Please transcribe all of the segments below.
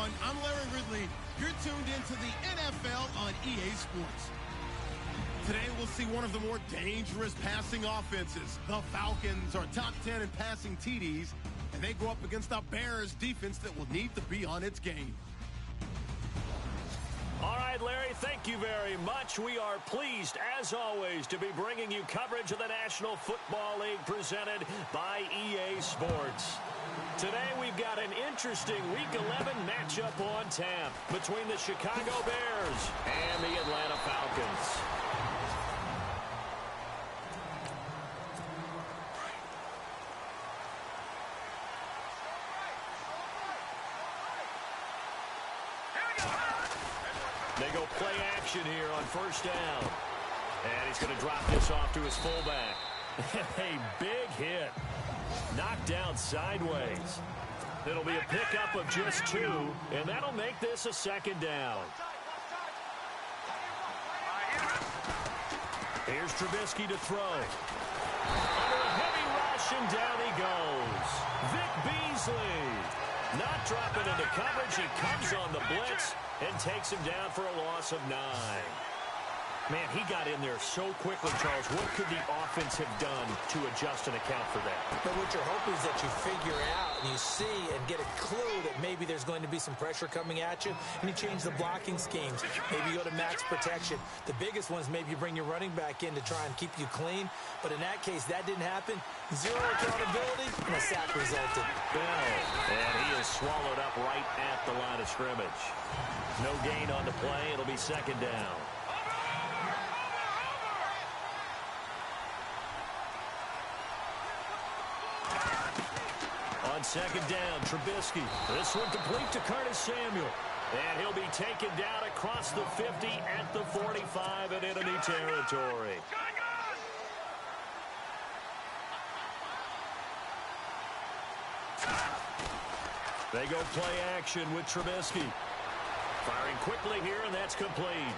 everyone. I'm Larry Ridley. You're tuned into the NFL on EA Sports. Today, we'll see one of the more dangerous passing offenses. The Falcons are top 10 in passing TDs, and they go up against a Bears defense that will need to be on its game. All right, Larry, thank you very much. We are pleased, as always, to be bringing you coverage of the National Football League presented by EA Sports. Today, we've got an interesting Week 11 matchup on tap between the Chicago Bears and the Atlanta Falcons. They go play action here on first down. And he's going to drop this off to his fullback. A big hit. Knocked down sideways. It'll be a pickup of just 2, and that'll make this a second down. Here's Trubisky to throw. Under a heavy rush, and down he goes. Vic Beasley. Not dropping into coverage. He comes on the blitz and takes him down for a loss of 9. Man, he got in there so quickly, Charles. What could the offense have done to adjust and account for that? But what you're hoping is that you figure out and you see and get a clue that maybe there's going to be some pressure coming at you, and you change the blocking schemes. Maybe you go to max protection. The biggest one is maybe you bring your running back in to try and keep you clean. But in that case, that didn't happen. 0 accountability, and a sack resulted. And he is swallowed up right at the line of scrimmage. No gain on the play. It'll be second down. On second down, Trubisky. This one complete to Curtis Samuel. And he'll be taken down across the 50 at the 45 in enemy territory. They go play action with Trubisky. Firing quickly here, and that's complete.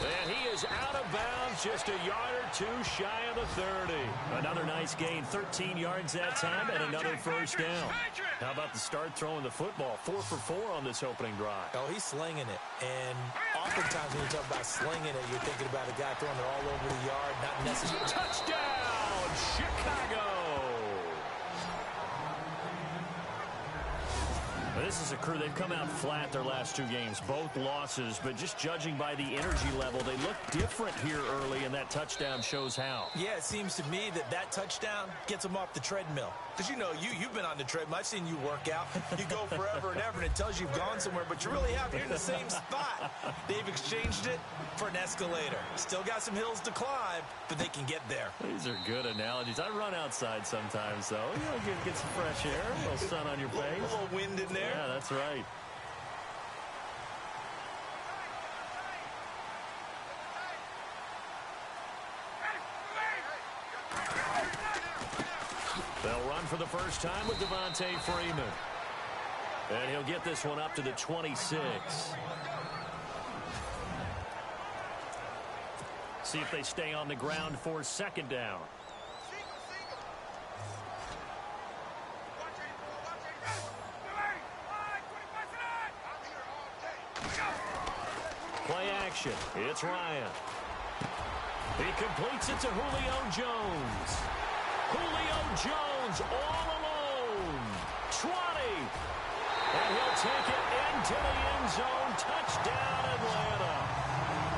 And he is out of bounds, just a yard or 2 shy of the 30. Another nice gain, 13 yards that time, and another first down. How about the start throwing the football? 4 for 4 on this opening drive. Oh, he's slinging it. And oftentimes when you talk about slinging it, you're thinking about a guy throwing it all over the yard, not necessarily. Touchdown, Chicago! This is a crew, they've come out flat their last 2 games, both losses, but just judging by the energy level, they look different here early, and that touchdown shows how. Yeah, it seems to me that touchdown gets them off the treadmill. Because, you know, you've been on the treadmill. I've seen you work out. You go forever and ever, and it tells you you've gone somewhere, but you really have. You're in the same spot. They've exchanged it for an escalator. Still got some hills to climb, but they can get there. These are good analogies. I run outside sometimes, though. You know, get some fresh air, a little sun on your face. A little wind in there. Yeah, that's right. They'll run for the first time with Devontae Freeman. And he'll get this one up to the 26. See if they stay on the ground for second down. Play action. It's Ryan. He completes it to Julio Jones. Julio Jones all alone. 20. And he'll take it into the end zone. Touchdown, Atlanta.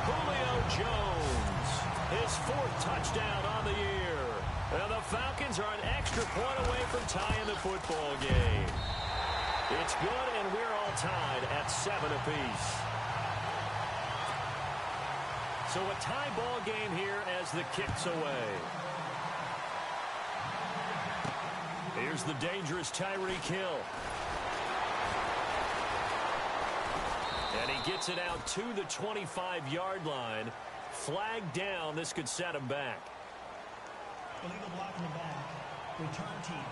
Julio Jones. His 4th touchdown on the year. And the Falcons are an extra point away from tying the football game. It's good, and we're all tied at 7 apiece. So a tie ball game here as the kick's away. Here's the dangerous Tyreek Hill. And he gets it out to the 25-yard line. Flag down. This could set him back. Illegal block in the back. Return team.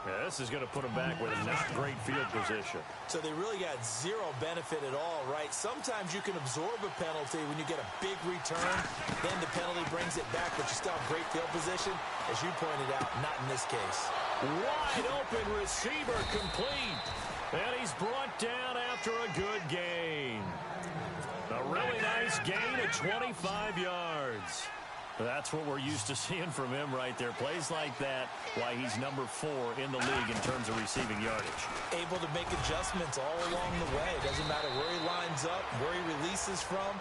Yeah, this is going to put him back with a not great field position. So they really got 0 benefit at all, right? Sometimes you can absorb a penalty when you get a big return. Then the penalty brings it back, but you still have great field position. As you pointed out, not in this case. Wide open receiver complete. And he's brought down after a good gain. A really nice gain of 25 yards. That's what we're used to seeing from him right there. Plays like that, why he's number 4 in the league in terms of receiving yardage. Able to make adjustments all along the way. Doesn't matter where he lines up, where he releases from.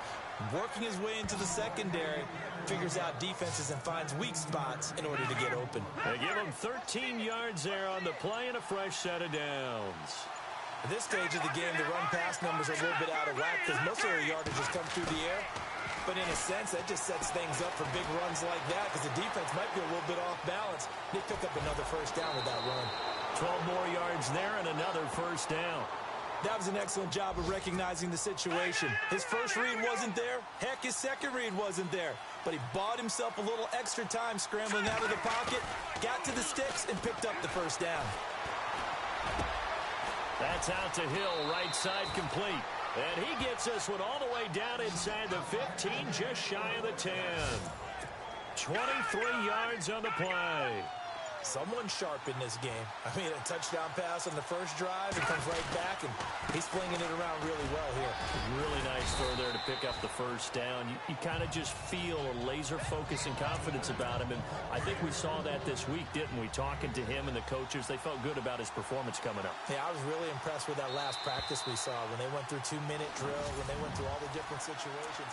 Working his way into the secondary, figures out defenses and finds weak spots in order to get open. They give him 13 yards there on the play and a fresh set of downs. At this stage of the game, the run-pass numbers are a little bit out of whack because most of their yardage has come through the air. But in a sense, that just sets things up for big runs like that because the defense might be a little bit off balance. They pick up another first down with that run. 12 more yards there and another first down. That was an excellent job of recognizing the situation. His first read wasn't there. Heck, his second read wasn't there. But he bought himself a little extra time scrambling out of the pocket, got to the sticks, and picked up the first down. That's out to Hill, right side complete. And he gets this one all the way down inside the 15, just shy of the 10. 23 yards on the play. Someone's sharp in this game. I mean, a touchdown pass on the first drive, and comes right back, and he's flinging it around really well here. Really nice throw there to pick up the first down. You kind of just feel a laser focus and confidence about him, and I think we saw that this week, didn't we? Talking to him and the coaches, they felt good about his performance coming up. Yeah, I was really impressed with that last practice we saw when they went through 2-minute drill, when they went through all the different situations.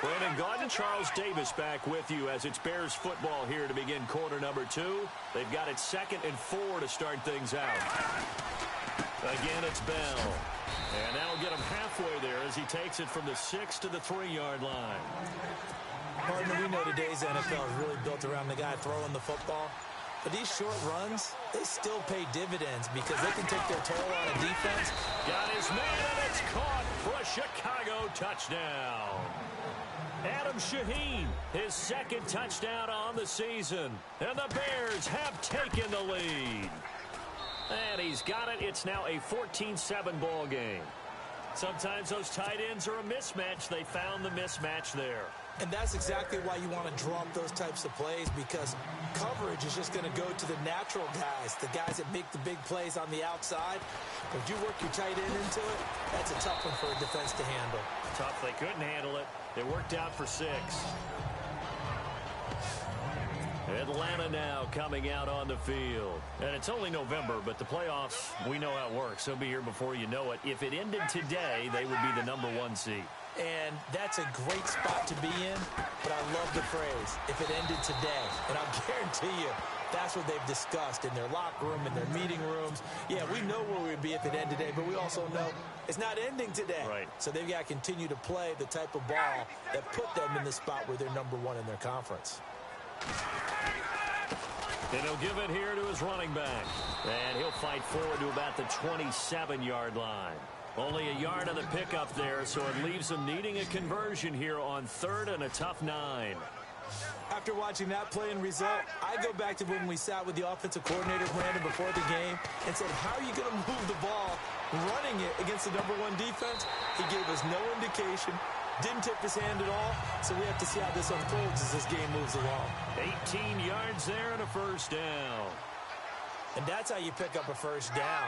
Brandon Gaudin, Charles Davis back with you as it's Bears football here to begin quarter number 2. They've got it 2nd and 4 to start things out. Again, it's Bell. And that'll get him halfway there as he takes it from the 6 to the 3-yard line. Partner, we know today's NFL is really built around the guy throwing the football. But these short runs, they still pay dividends because they can take their toll on a defense. Got his man, and it's caught for a Chicago touchdown. Adam Shaheen, his 2nd touchdown on the season. And the Bears have taken the lead. And he's got it. It's now a 14-7 ball game. Sometimes those tight ends are a mismatch. They found the mismatch there. And that's exactly why you want to draw up those types of plays, because coverage is just going to go to the natural guys, the guys that make the big plays on the outside. But if you work your tight end into it, that's a tough one for a defense to handle. Tough. They couldn't handle it. It worked out for 6. Atlanta now coming out on the field. And it's only November, but the playoffs, we know how it works. They'll be here before you know it. If it ended today, they would be the number 1 seed. And that's a great spot to be in, but I love the phrase, if it ended today. And I'll guarantee you, that's what they've discussed in their locker room, in their meeting rooms. Yeah, we know where we'd be if it ended today, but we also know it's not ending today. Right. So they've got to continue to play the type of ball that put them in the spot where they're number 1 in their conference. And he'll give it here to his running back. And he'll fight forward to about the 27-yard line. Only a yard on the pickup there, so it leaves them needing a conversion here on 3rd and a tough 9. After watching that play and result, I go back to when we sat with the offensive coordinator, Brandon, before the game and said, how are you going to move the ball running it against the number 1 defense? He gave us no indication, didn't tip his hand at all, so we have to see how this unfolds as this game moves along. 18 yards there and a first down. And that's how you pick up a first down.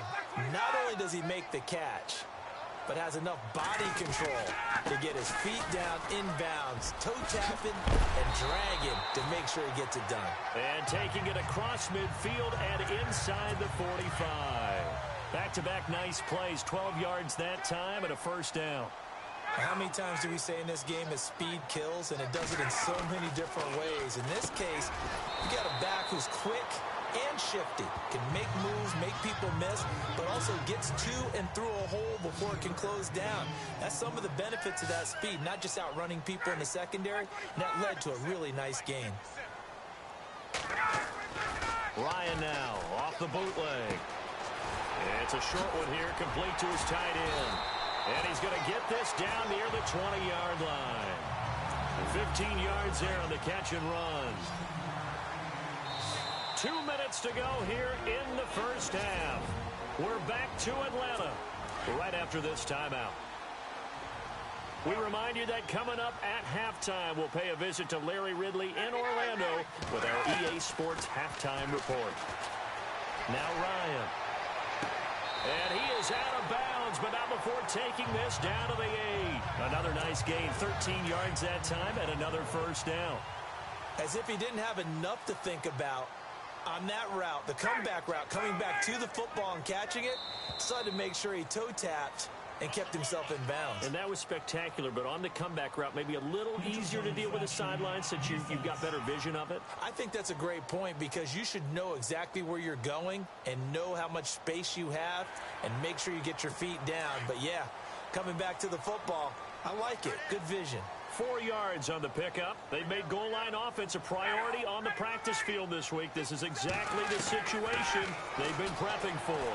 Not only does he make the catch, but has enough body control to get his feet down inbounds, toe tapping and dragging to make sure he gets it done. And taking it across midfield and inside the 45. Back-to-back nice plays, 12 yards that time and a first down. How many times do we say in this game that speed kills, and it does it in so many different ways? In this case, you got a back who's quick and shifty, can make moves, make people miss, but also gets to and through a hole before it can close down. That's some of the benefits of that speed, not just outrunning people in the secondary, and that led to a really nice gain. Ryan now off the bootleg. It's a short one here, complete to his tight end. And he's going to get this down near the 20-yard line. 15 yards there on the catch and run. 2 minutes to go here in the first half. We're back to Atlanta right after this timeout. We remind you that coming up at halftime, we'll pay a visit to Larry Ridley in Orlando with our EA Sports Halftime Report. Now Ryan. And he is out of bounds, but not before taking this down to the 8. Another nice gain, 13 yards that time, and another first down. As if he didn't have enough to think about on that route, the comeback route, coming back to the football and catching it, decided to make sure he toe-tapped and kept himself in bounds. And that was spectacular, but on the comeback route, maybe a little easier to deal with the sideline since you've got better vision of it. I think that's a great point because you should know exactly where you're going and know how much space you have and make sure you get your feet down. But, yeah, coming back to the football, I like it. Good vision. 4 yards on the pickup. They've made goal line offense a priority on the practice field this week. This is exactly the situation they've been prepping for.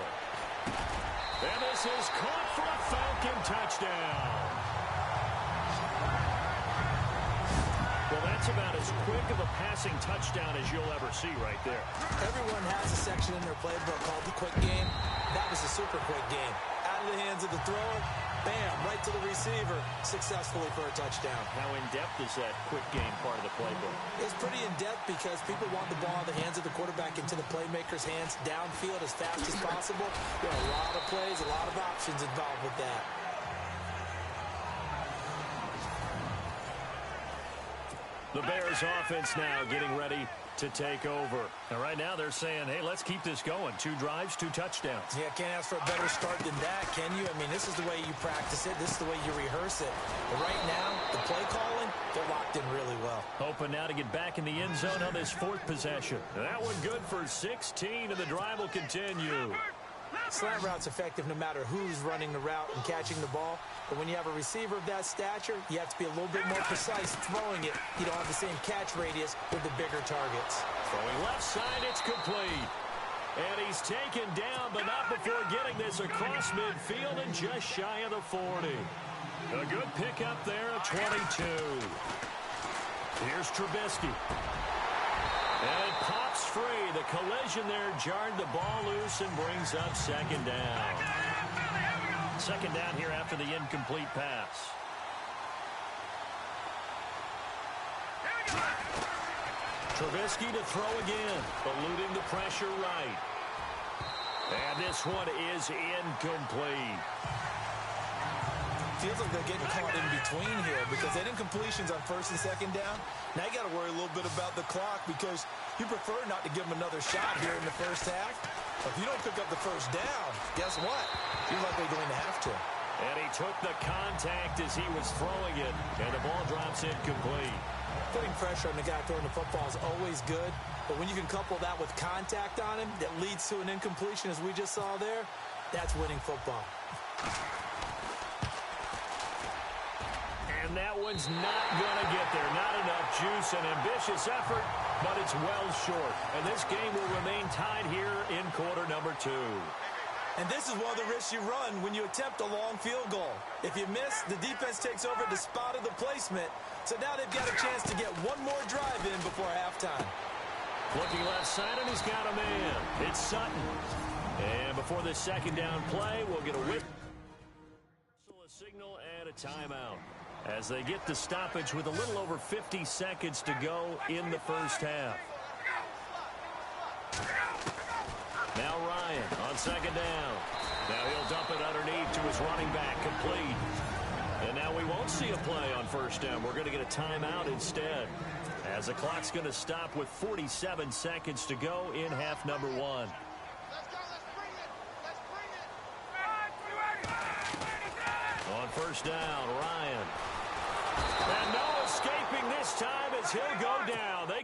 And this is caught for a Falcon touchdown. Well, that's about as quick of a passing touchdown as you'll ever see right there. Everyone has a section in their playbook called the quick game. That was a super quick game. Out of the hands of the thrower, bam, right to the receiver, successfully for a touchdown. How in-depth is that quick game part of the playbook? It's pretty in-depth because people want the ball in the hands of the quarterback into the playmaker's hands downfield as fast as possible. There are a lot of plays, a lot of options involved with that. The Bears offense now getting ready to take over. And right now they're saying, hey, let's keep this going. 2 drives, 2 touchdowns. Yeah, can't ask for a better start than that, can you? I mean, this is the way you practice it. This is the way you rehearse it. But right now, the play calling, they're locked in really well. Hoping now to get back in the end zone on this 4th possession. That one good for 16, and the drive will continue. Slant route's effective no matter who's running the route and catching the ball. But when you have a receiver of that stature, you have to be a little bit more precise throwing it. You don't have the same catch radius with the bigger targets. Throwing left side, it's complete. And he's taken down, but not before getting this across midfield and just shy of the 40. A good pickup there at 22. Here's Trubisky. And it pops free. The collision there jarred the ball loose and brings up 2nd down. 2nd down here after the incomplete pass. Trubisky to throw again, eluding the pressure right. And this one is incomplete. Feels like they're getting caught in between here because that incompletion's on 1st and 2nd down. Now you got to worry a little bit about the clock because you prefer not to give them another shot here in the first half. If you don't pick up the first down, guess what? You're likely going to have to. And he took the contact as he was throwing it, and the ball drops incomplete. Putting pressure on the guy throwing the football is always good, but when you can couple that with contact on him that leads to an incompletion as we just saw there, that's winning football. And that one's not going to get there. Not enough juice, an ambitious effort, but it's well short. And this game will remain tied here in quarter number 2. And this is one of the risks you run when you attempt a long field goal. If you miss, the defense takes over the spot of the placement. So now they've got a chance to get one more drive in before halftime. Looking left side, and he's got a man. It's Sutton. And before this 2nd down play, we'll get a whistle, a signal, and a timeout as they get the stoppage with a little over 50 seconds to go in the first half. Now Ryan on 2nd down. Now he'll dump it underneath to his running back, complete. And now we won't see a play on 1st down. We're going to get a timeout instead, as the clock's going to stop with 47 seconds to go in half number 1. On 1st down, Ryan. And no escaping this time as he'll go down. They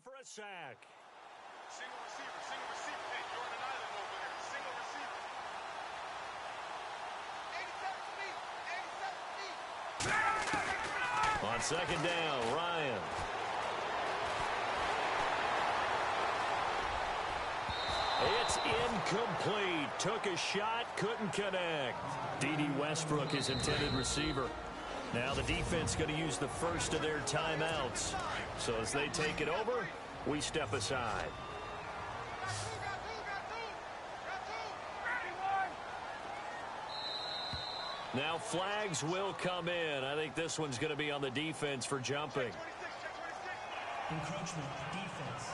for a sack. Single receiver. Hey, you're on an island over there. Single receiver. 87 feet. second down, Ryan. It's incomplete. Took a shot, couldn't connect. D.D. Westbrook, his intended receiver. Now the defense going to use the first of their timeouts. So as they take it over, we step aside. Now flags will come in. I think this one's going to be on the defense for jumping. Encroachment, defense.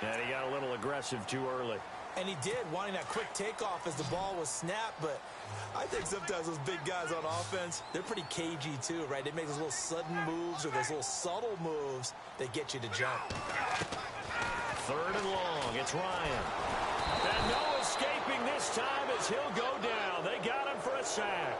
And he got a little aggressive too early. And he did, wanting that quick takeoff as the ball was snapped. But I think sometimes those big guys on offense, they're pretty cagey too, right? They make those little sudden moves or those little subtle moves that get you to jump. Third and long. It's Ryan. And no escaping this time as he'll go down. They got him for a sack.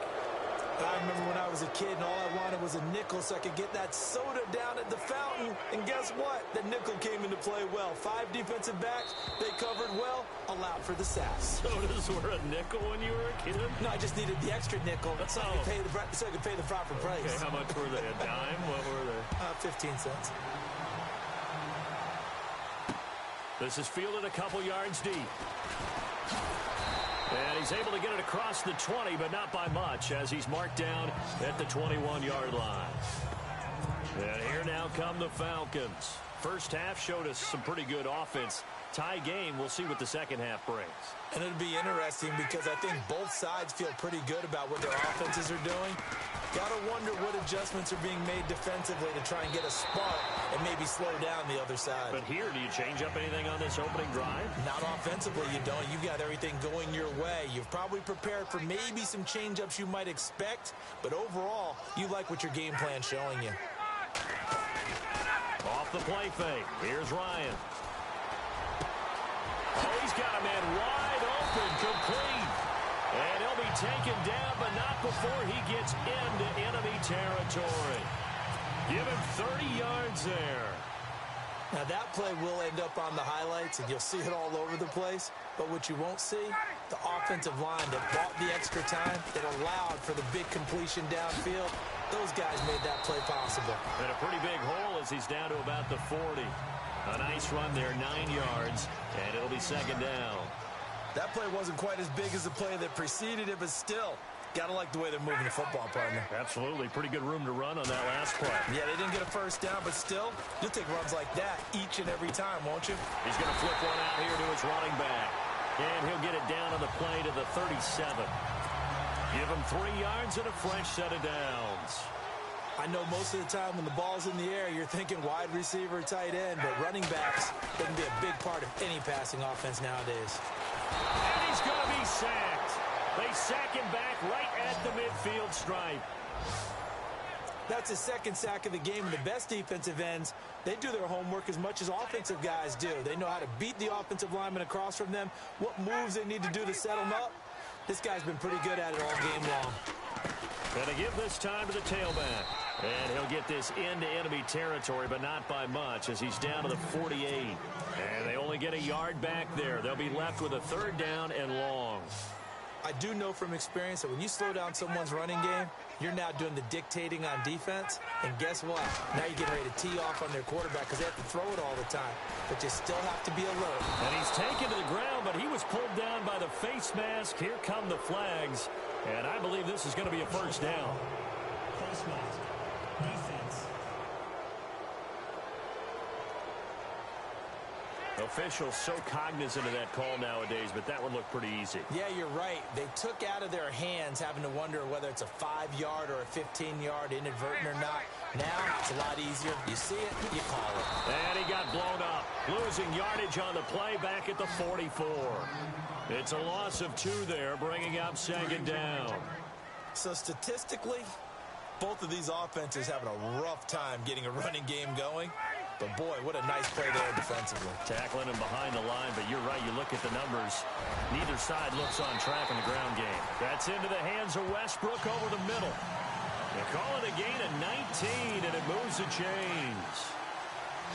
I remember when I was a kid and all I wanted was a nickel so I could get that soda down at the fountain. And guess what? The nickel came into play well. 5 defensive backs, they covered well, allowed for the sack. Sodas were a nickel when you were a kid? No, I just needed the extra nickel so I could pay the proper price. Okay, how much were they? A dime? What were they? 15 cents. This is fielded a couple yards deep. And he's able to get it across the 20, but not by much, as he's marked down at the 21-yard line. And here now come the Falcons. First half showed us some pretty good offense. Tie game, we'll see what the second half brings. And it'll be interesting because I think both sides feel pretty good about what their offenses are doing. Gotta wonder what adjustments are being made defensively to try and get a spark and maybe slow down the other side. But here, do you change up anything on this opening drive? Not offensively, you don't. You've got everything going your way. You've probably prepared for maybe some change-ups you might expect, but overall, you like what your game plan's showing you. Off the play fake. Here's Ryan. Oh, he's got a man wide open, complete. And he'll be taken down, but not before he gets into enemy territory. Give him 30 yards there. Now, that play will end up on the highlights, and you'll see it all over the place. But what you won't see, the offensive line that bought the extra time, that allowed for the big completion downfield, those guys made that play possible. And a pretty big hole as he's down to about the 40. A nice run there, 9 yards, and it'll be second down. That play wasn't quite as big as the play that preceded it, but still, gotta like the way they're moving the football, partner. Absolutely. Pretty good room to run on that last play. Yeah, they didn't get a first down, but still, you'll take runs like that each and every time, won't you? He's going to flip one out here to his running back. And he'll get it down on the play to the 37. Give him 3 yards and a fresh set of downs. I know most of the time when the ball's in the air, you're thinking wide receiver, tight end, but running backs can be a big part of any passing offense nowadays. And he's going to be sacked. They sack him back right at the midfield stripe. That's his second sack of the game, and the best defensive ends, they do their homework as much as offensive guys do. They know how to beat the offensive lineman across from them, what moves they need to do to set them up. This guy's been pretty good at it all game long. Going to give this time to the tailback. And he'll get this into enemy territory, but not by much, as he's down to the 48. And they only get a yard back there. They'll be left with a third down and long. I do know from experience that when you slow down someone's running game, you're now doing the dictating on defense. And guess what? Now you're getting ready to tee off on their quarterback because they have to throw it all the time. But you still have to be alert. And he's taken to the ground, but he was pulled down by the face mask. Here come the flags. And I believe this is going to be a first down. Face mask. Defense. Officials so cognizant of that call nowadays, but that one looked pretty easy. Yeah, you're right. They took out of their hands having to wonder whether it's a 5-yard or a 15-yard inadvertent or not. Now, it's a lot easier. You see it, you call it. And he got blown up. Losing yardage on the play back at the 44. It's a loss of 2 there, bringing up second down. So statistically, both of these offenses having a rough time getting a running game going. But, boy, what a nice play there defensively. Tackling him behind the line, but you're right. You look at the numbers. Neither side looks on track in the ground game. That's into the hands of Westbrook over the middle. They call it a gain of 19, and it moves the chains.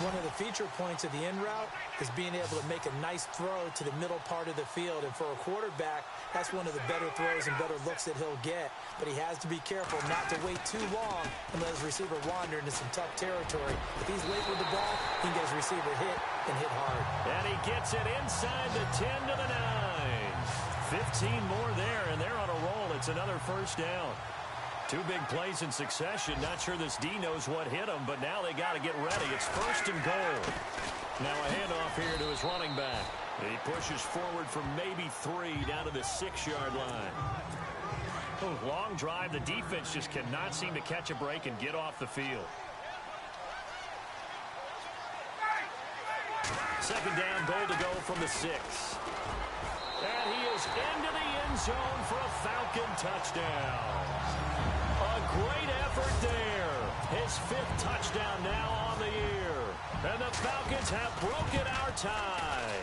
One of the feature points of the in route is being able to make a nice throw to the middle part of the field. And for a quarterback, that's one of the better throws and better looks that he'll get. But he has to be careful not to wait too long and let his receiver wander into some tough territory. If he's late with the ball, he can get his receiver hit and hit hard. And he gets it inside the 10 to the 9. 15 more there, and they're on a roll. It's another first down. Two big plays in succession. Not sure this D knows what hit him, but now they got to get ready. It's first and goal. Now a handoff here to his running back. He pushes forward from maybe 3 down to the 6-yard line. Oh, long drive. The defense just cannot seem to catch a break and get off the field. Second down, goal to go from the 6. And he is into the end zone for a Falcon touchdown. A great effort there. His 5th touchdown now on the year. And the Falcons have broken our tie.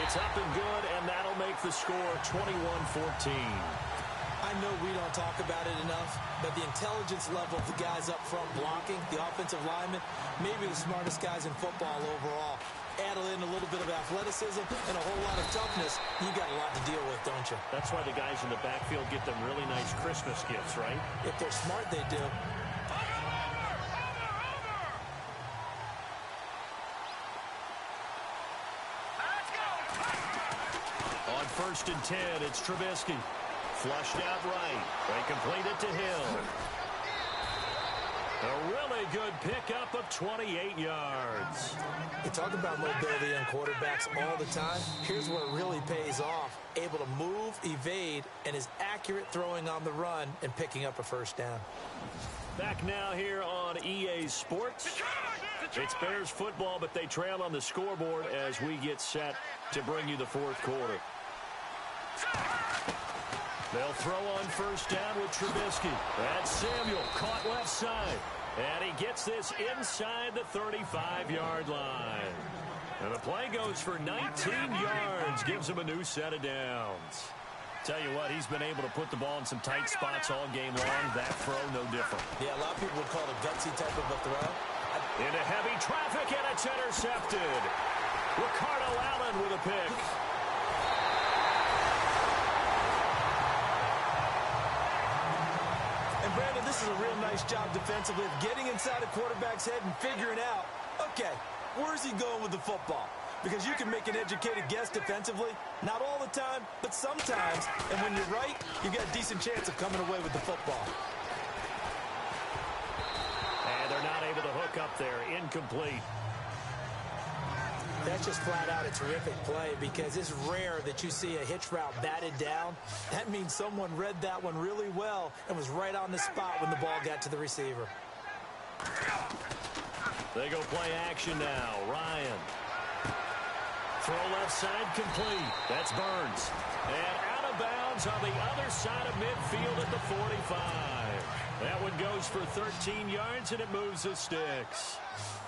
It's up and good, and that'll make the score 21-14. I know we don't talk about it enough, but the intelligence level of the guys up front blocking, the offensive linemen, maybe the smartest guys in football overall. Add in a little bit of athleticism and a whole lot of toughness, you got a lot to deal with, don't you? That's why the guys in the backfield get them really nice Christmas gifts, right? If they're smart, they do. On first and 10, it's Trubisky. Flushed out right. They complete it to Hill. A really good pickup of 28 yards. You talk about mobility on quarterbacks all the time. Here's where it really pays off. Able to move, evade, and is accurate throwing on the run and picking up a first down. Back now here on EA Sports. It's Bears football, but they trail on the scoreboard as we get set to bring you the fourth quarter. They'll throw on first down with Trubisky. That's Samuel, caught left side. And he gets this inside the 35-yard line. And the play goes for 19 yards, gives him a new set of downs. Tell you what, he's been able to put the ball in some tight spots all game long. That throw, no different. Yeah, a lot of people would call it a gutsy type of a throw. Into heavy traffic, and it's intercepted. Ricardo Allen with a pick. And Brandon, this is a real nice job defensively of getting inside a quarterback's head and figuring out, okay, where's he going with the football? Because you can make an educated guess defensively, not all the time, but sometimes. And when you're right, you've got a decent chance of coming away with the football. And they're not able to hook up there. Incomplete. That's just flat out a terrific play because it's rare that you see a hitch route batted down. That means someone read that one really well and was right on the spot when the ball got to the receiver. They go play action now. Ryan. Throw left side complete. That's Burns. And out of bounds on the other side of midfield at the 45. That one goes for 13 yards, and it moves the sticks.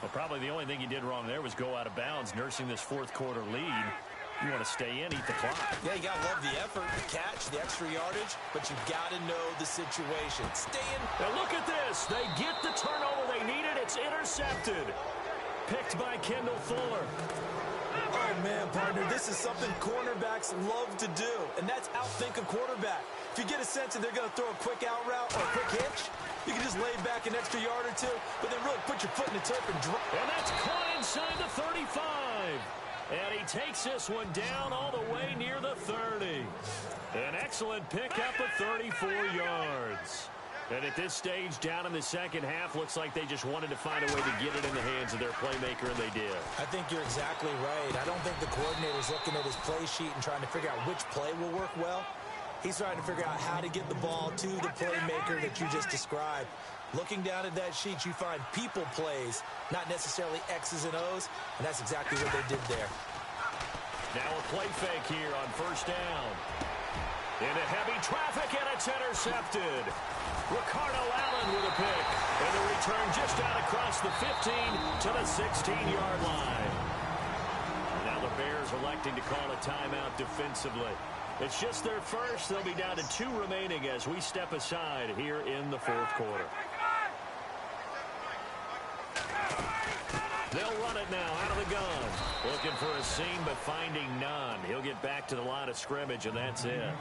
Well, probably the only thing he did wrong there was go out of bounds, nursing this fourth quarter lead. You want to stay in, eat the clock. Yeah, you got to love the effort, the catch, the extra yardage, but you got to know the situation. Stay in. Now look at this. They get the turnover they needed. It's intercepted. Picked by Kendall Fuller. Oh, man, partner, this is something cornerbacks love to do, and that's outthink a quarterback. If you get a sense that they're going to throw a quick out route or a quick hitch, you can just lay back an extra yard or two, but then really put your foot in the turf and drop. And that's caught inside the 35. And he takes this one down all the way near the 30. An excellent pickup of 34 yards. And at this stage, down in the second half, looks like they just wanted to find a way to get it in the hands of their playmaker, and they did. I think you're exactly right. I don't think the coordinator's looking at his play sheet and trying to figure out which play will work well. He's trying to figure out how to get the ball to the playmaker that you just described. Looking down at that sheet, you find people plays, not necessarily X's and O's, and that's exactly what they did there. Now a play fake here on first down. Into heavy traffic, and it's intercepted. Ricardo Allen with a pick. And the return just out across the 15 to the 16-yard line. Now the Bears electing to call a timeout defensively. It's just their first. They'll be down to 2 remaining as we step aside here in the fourth quarter. They'll run it now out of the gun. Looking for a seam, but finding none. He'll get back to the line of scrimmage, and that's it.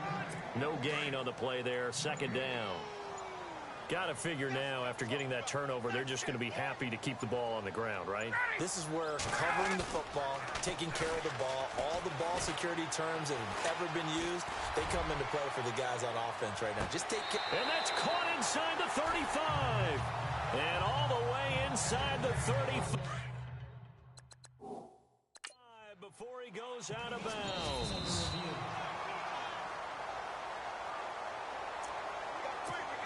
No gain on the play there. Second down. Got to figure now, after getting that turnover, they're just going to be happy to keep the ball on the ground, right? This is where covering the football, taking care of the ball, all the ball security terms that have ever been used, they come into play for the guys on offense right now. Just take care. And that's caught inside the 35. And all the way inside the 35. Before he goes out of bounds.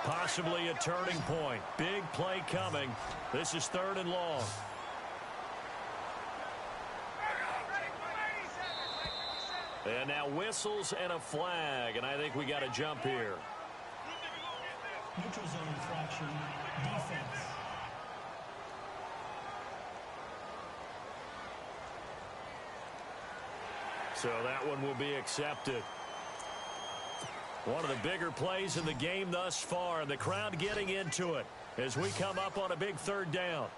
Possibly a turning point. Big play coming. This is 3rd and long. And now whistles and a flag, and I think we got to jump here. Neutral zone infraction, defense. So that one will be accepted. One of the bigger plays in the game thus far, and the crowd getting into it as we come up on a big 3rd down.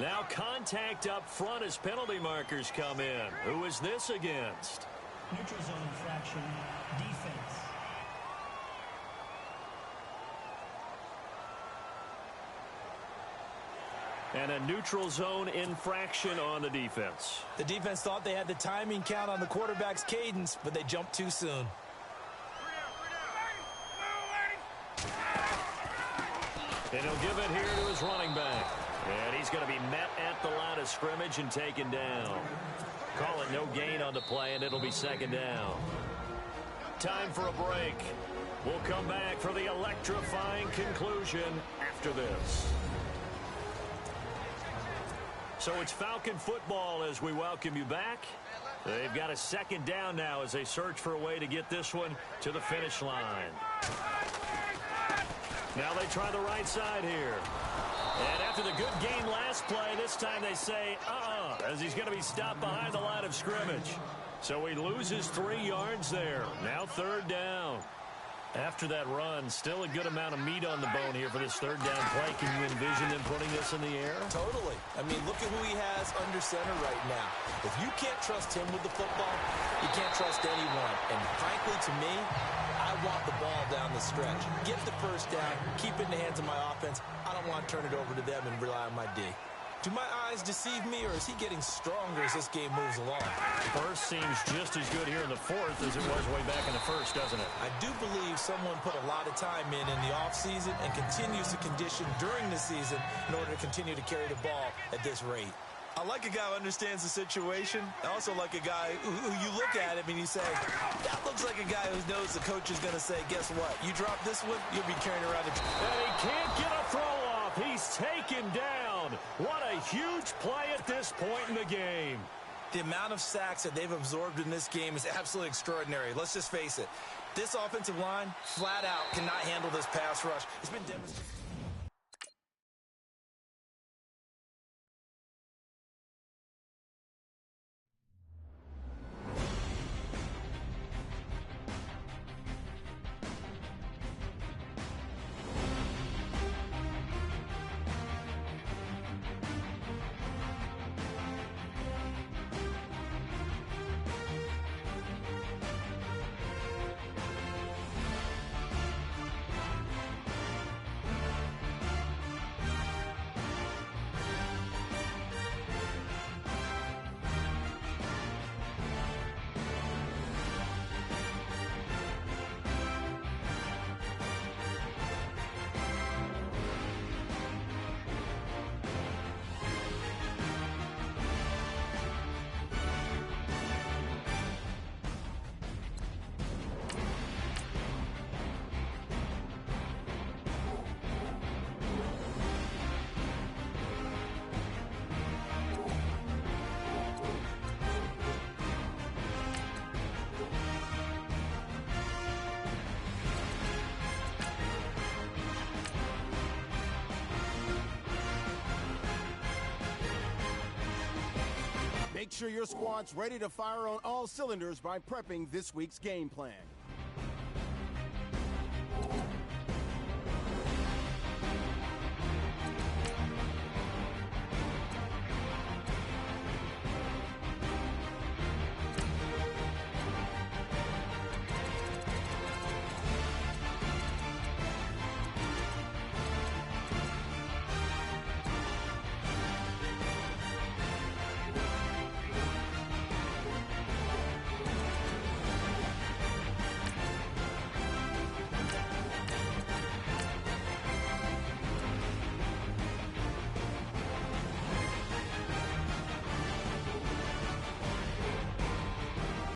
Now contact up front as penalty markers come in. Who is this against? Neutral zone infraction, defense. And a neutral zone infraction on the defense. The defense thought they had the timing count on the quarterback's cadence, but they jumped too soon. And he'll give it here to his running back. And he's going to be met at the line of scrimmage and taken down. Call it no gain on the play, and it'll be 2nd down. Time for a break. We'll come back for the electrifying conclusion after this. So it's Falcon football as we welcome you back. They've got a 2nd down now as they search for a way to get this one to the finish line. Now they try the right side here. And after the good gain last play, this time they say, as he's going to be stopped behind the line of scrimmage. So he loses 3 yards there. Now 3rd down. After that run, still a good amount of meat on the bone here for this 3rd down play. Can you envision them putting this in the air? Totally. I mean, look at who he has under center right now. If you can't trust him with the football, you can't trust anyone. And frankly, to me, I want the ball down the stretch. Get the 1st down, keep it in the hands of my offense. I don't want to turn it over to them and rely on my D. Do my eyes deceive me, or is he getting stronger as this game moves along? First seems just as good here in the 4th as it was way back in the 1st, doesn't it? I do believe someone put a lot of time in the offseason and continues to condition during the season in order to continue to carry the ball at this rate. I like a guy who understands the situation. I also like a guy who you look at him and you say, that looks like a guy who knows the coach is going to say, guess what? You drop this one, you'll be carrying around it. And he can't get a throw off. He's taken down. What a huge play at this point in the game. The amount of sacks that they've absorbed in this game is absolutely extraordinary. Let's just face it. This offensive line, flat out, cannot handle this pass rush. It's been devastating. Make sure your squad's ready to fire on all cylinders by prepping this week's game plan.